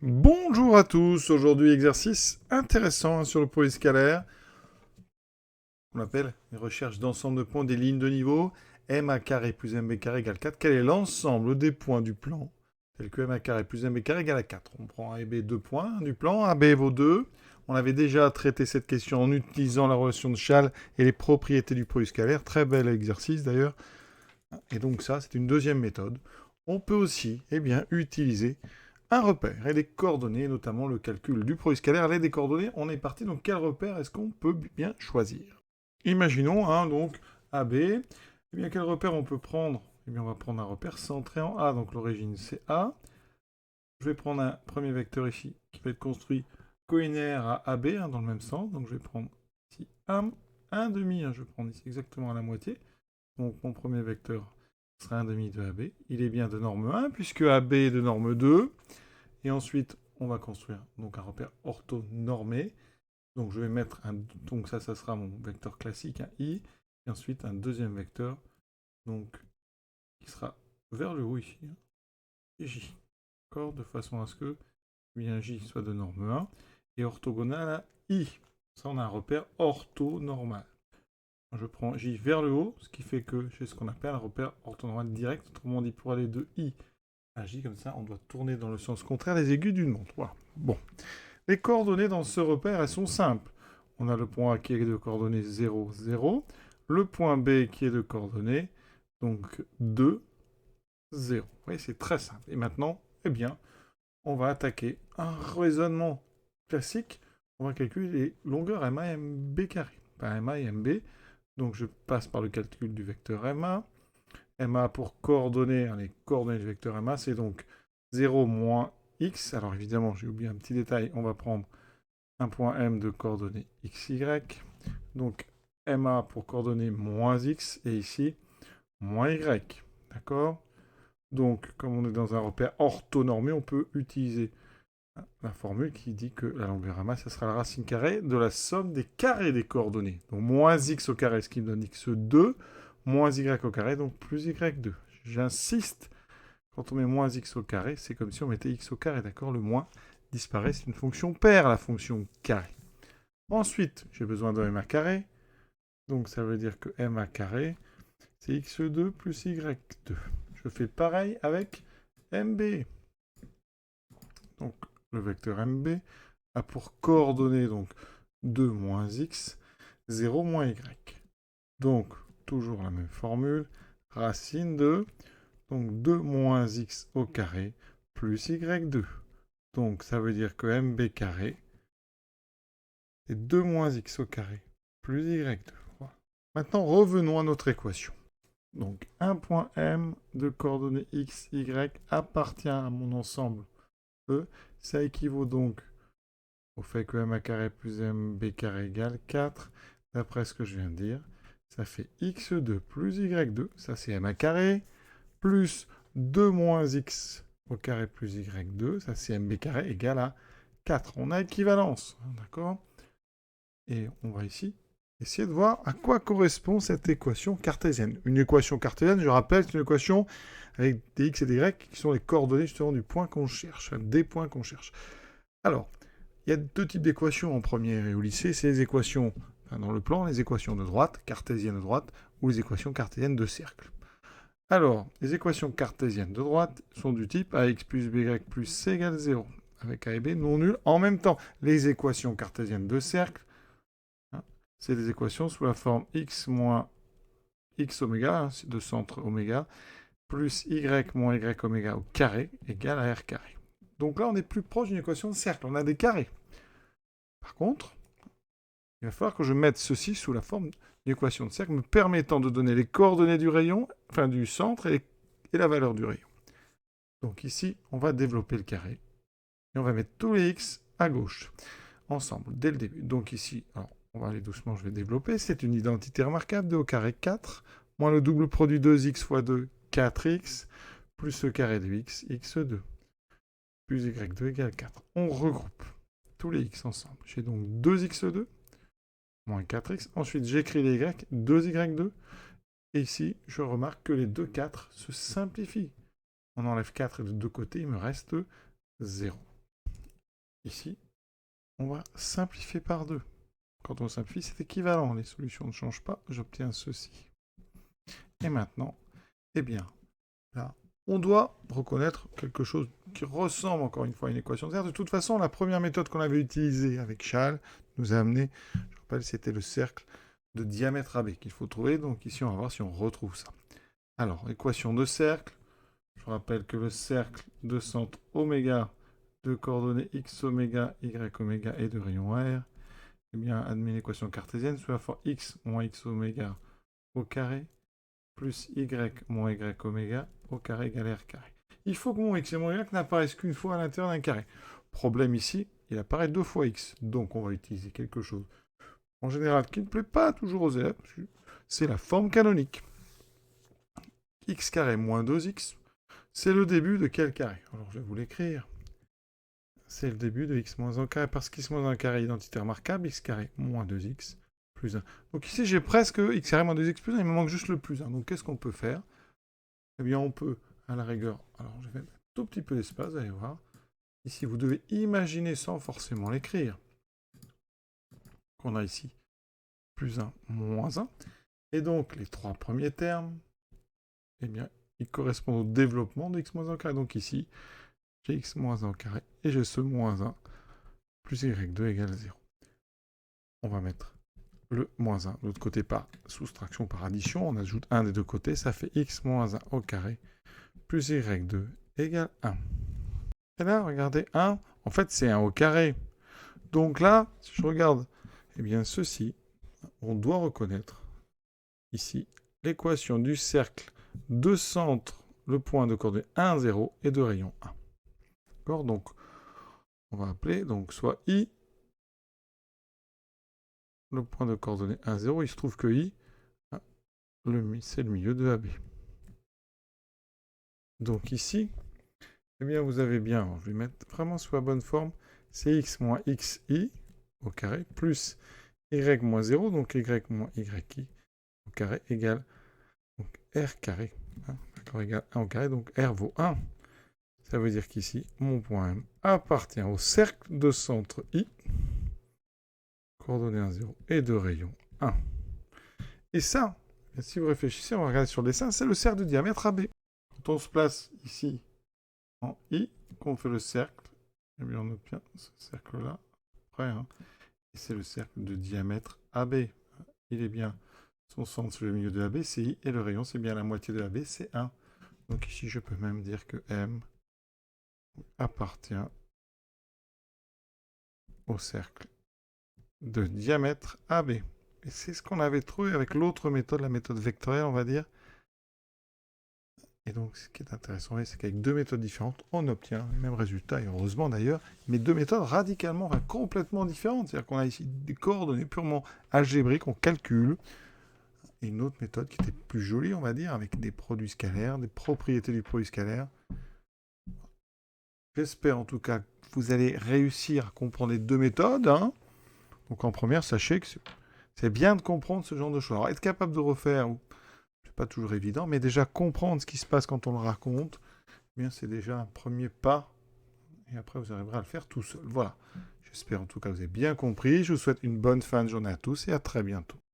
Bonjour à tous, aujourd'hui exercice intéressant sur le polyscalaire. On appelle les recherches d'ensemble de points des lignes de niveau. MA carré plus MB carré égale 4. Quel est l'ensemble des points du plan tel que MA carré plus MB carré égale à 4? On prend A et B 2 points du plan, AB vaut 2. On avait déjà traité cette question en utilisant la relation de Schall et les propriétés du polyscalaire. Très bel exercice d'ailleurs. Et donc ça, c'est une deuxième méthode. On peut aussi utiliser un repère et des coordonnées, notamment le calcul du polyscalaire à l'aide des coordonnées. On est parti, donc quel repère est-ce qu'on peut bien choisir? Imaginons, donc AB, quel repère on peut prendre? On va prendre un repère centré en A, donc l'origine c'est A. Je vais prendre un premier vecteur ici, qui va être construit colinéaire à AB, dans le même sens, donc je vais prendre ici 1 demi, je vais prendre ici exactement à la moitié. Donc mon premier vecteur sera 1 demi de AB. Il est bien de norme 1, puisque AB est de norme 2. Et ensuite, on va construire donc un repère orthonormé. Donc je vais mettre un... Donc ça sera mon vecteur classique, un I. Et ensuite, un deuxième vecteur, donc, qui sera vers le haut ici, J. D'accord? De façon à ce que bien J soit de norme 1 et orthogonal à I. Ça, on a un repère orthonormal. Je prends J vers le haut, ce qui fait que j'ai ce qu'on appelle un repère orthonormal direct. Autrement dit, pour aller de I à J, comme ça, on doit tourner dans le sens contraire des aiguilles d'une montre. Voilà. Bon. Les coordonnées dans ce repère, elles sont simples. On a le point A qui est de coordonnées 0, 0. Le point B qui est de coordonnées, donc 2, 0. Vous voyez, c'est très simple. Et maintenant, on va attaquer un raisonnement classique. On va calculer les longueurs MA et MB carré. Enfin, MA et MB. Donc je passe par le calcul du vecteur MA. MA pour coordonnées, les coordonnées du vecteur MA, c'est donc 0 moins x. Alors évidemment, j'ai oublié un petit détail, on va prendre un point M de coordonnées xy. Donc MA pour coordonnées moins x, et ici, moins y. D'accord? Donc, comme on est dans un repère orthonormé, on peut utiliser la formule qui dit que la longueur MA, ça sera la racine carrée de la somme des carrés des coordonnées. Donc moins x au carré, ce qui me donne x2, moins y au carré, donc plus y2. J'insiste, quand on met moins x au carré, c'est comme si on mettait x au carré, d'accord? Le moins disparaît, c'est une fonction paire, la fonction carré. Ensuite, j'ai besoin de MA carré, donc ça veut dire que MA carré, c'est x2 plus y2. Je fais pareil avec MB. Donc le vecteur MB a pour coordonnées donc 2 moins x, 0 moins y. Donc toujours la même formule, racine de donc 2 moins x au carré plus y2. Donc ça veut dire que MB carré est 2 moins x au carré plus y2. Voilà. Maintenant revenons à notre équation. Donc un point M de coordonnées x, y appartient à mon ensemble E. Ça équivaut donc au fait que MA carré plus MB carré égale 4. D'après ce que je viens de dire, ça fait x2 plus y2, ça c'est MA carré, plus 2 moins x au carré plus y2, ça c'est MB carré égale à 4. On a équivalence, d'accord? Et on va ici essayer de voir à quoi correspond cette équation cartésienne. Une équation cartésienne, je rappelle, c'est une équation avec des x et des y qui sont les coordonnées justement du point qu'on cherche, des points qu'on cherche. Alors, il y a deux types d'équations en première et au lycée, c'est les équations, dans le plan, les équations de droite, cartésiennes de droite, ou les équations cartésiennes de cercle. Alors, les équations cartésiennes de droite sont du type ax plus by plus c égale 0, avec a et b non nuls en même temps. Les équations cartésiennes de cercle, c'est des équations sous la forme x moins x oméga, de centre oméga, plus y moins y oméga au carré égale à r carré. Donc là, on est plus proche d'une équation de cercle, on a des carrés. Par contre, il va falloir que je mette ceci sous la forme d'une équation de cercle me permettant de donner les coordonnées du rayon, enfin du centre et la valeur du rayon. Donc ici, on va développer le carré. Et on va mettre tous les x à gauche, ensemble, dès le début. Donc ici, alors, on va aller doucement, je vais développer. C'est une identité remarquable, 2 au carré 4, moins le double produit 2x fois 2, 4x, plus le carré de x, x2, plus y2 égale 4. On regroupe tous les x ensemble. J'ai donc 2x2, moins 4x. Ensuite, j'écris les y, 2y2. Et ici, je remarque que les deux 4 se simplifient. On enlève 4 de deux côtés, il me reste 0. ici, on va simplifier par 2. Quand on simplifie, c'est équivalent. Les solutions ne changent pas. J'obtiens ceci. Et maintenant, eh bien, là, on doit reconnaître quelque chose qui ressemble encore une fois à une équation de cercle. De toute façon, la première méthode qu'on avait utilisée avec Schall nous a amené, je rappelle, c'était le cercle de diamètre AB qu'il faut trouver. Donc ici, on va voir si on retrouve ça. Alors, équation de cercle. Je rappelle que le cercle de centre oméga de coordonnées x oméga, y oméga et de rayon R, eh bien, admet l'équation cartésienne sous la forme x moins x oméga au carré plus y moins y oméga au carré égale r carré. Il faut que mon x et mon y n'apparaissent qu'une fois à l'intérieur d'un carré. Problème ici, il apparaît 2 fois x. Donc on va utiliser quelque chose, en général, qui ne plaît pas toujours aux élèves. C'est la forme canonique. X carré moins 2x, c'est le début de quel carré? Alors je vais vous l'écrire. C'est le début de x moins 1 carré, parce qu'x moins 1 carré est identité remarquable, x carré moins 2x plus 1. Donc ici, j'ai presque x carré moins 2x plus 1, il me manque juste le plus 1. Donc qu'est-ce qu'on peut faire? Eh bien, on peut, à la rigueur, alors je vais mettre un tout petit peu d'espace, vous allez voir. Ici, vous devez imaginer sans forcément l'écrire qu'on a ici plus 1, moins 1. Et donc, les 3 premiers termes, eh bien, ils correspondent au développement de x moins 1 carré. Donc ici, j'ai x moins 1 carré et j'ai ce moins 1 plus y2 égale 0. On va mettre le moins 1 de l'autre côté par soustraction, par addition. On ajoute 1 des deux côtés, ça fait x moins 1 au carré plus y2 égale 1. Et là, regardez, 1, en fait, c'est 1 au carré. Donc là, si je regarde, eh bien, ceci, on doit reconnaître ici l'équation du cercle de centre, le point de coordonnées 1, 0 et de rayon 1. D'accord? Donc, on va appeler donc soit I, le point de coordonnées 1, 0. Il se trouve que I, c'est le milieu de AB. Donc ici, eh bien, vous avez bien, je vais mettre vraiment sous la bonne forme, c'est x moins xi au carré plus y moins 0, donc y moins yi au carré égale donc r carré. D'accord, égale 1 au carré, donc r vaut 1. Ça veut dire qu'ici, mon point M appartient au cercle de centre I, coordonnées 1, 0 et de rayon 1. Et ça, si vous réfléchissez, on va regarder sur le dessin, c'est le cercle de diamètre AB. Quand on se place ici en I, qu'on fait le cercle, et bien on obtient ce cercle-là. Après, hein, et c'est le cercle de diamètre AB. Il est bien, son centre sur le milieu de AB, c'est I, et le rayon, c'est bien la moitié de AB, c'est 1. Donc ici, je peux même dire que M appartient au cercle de diamètre AB. Et c'est ce qu'on avait trouvé avec l'autre méthode, la méthode vectorielle, on va dire. Et donc, ce qui est intéressant, c'est qu'avec deux méthodes différentes, on obtient le même résultat, et heureusement d'ailleurs, mais deux méthodes radicalement, enfin, complètement différentes. C'est-à-dire qu'on a ici des coordonnées purement algébriques, on calcule, et une autre méthode qui était plus jolie, on va dire, avec des produits scalaires, des propriétés du produit scalaire. J'espère en tout cas que vous allez réussir à comprendre les deux méthodes. Hein. Donc en première, sachez que c'est bien de comprendre ce genre de choses. Alors être capable de refaire, c'est pas toujours évident, mais déjà comprendre ce qui se passe quand on le raconte, eh bien c'est déjà un premier pas. Et après, vous arriverez à le faire tout seul. Voilà. J'espère en tout cas que vous avez bien compris. Je vous souhaite une bonne fin de journée à tous et à très bientôt.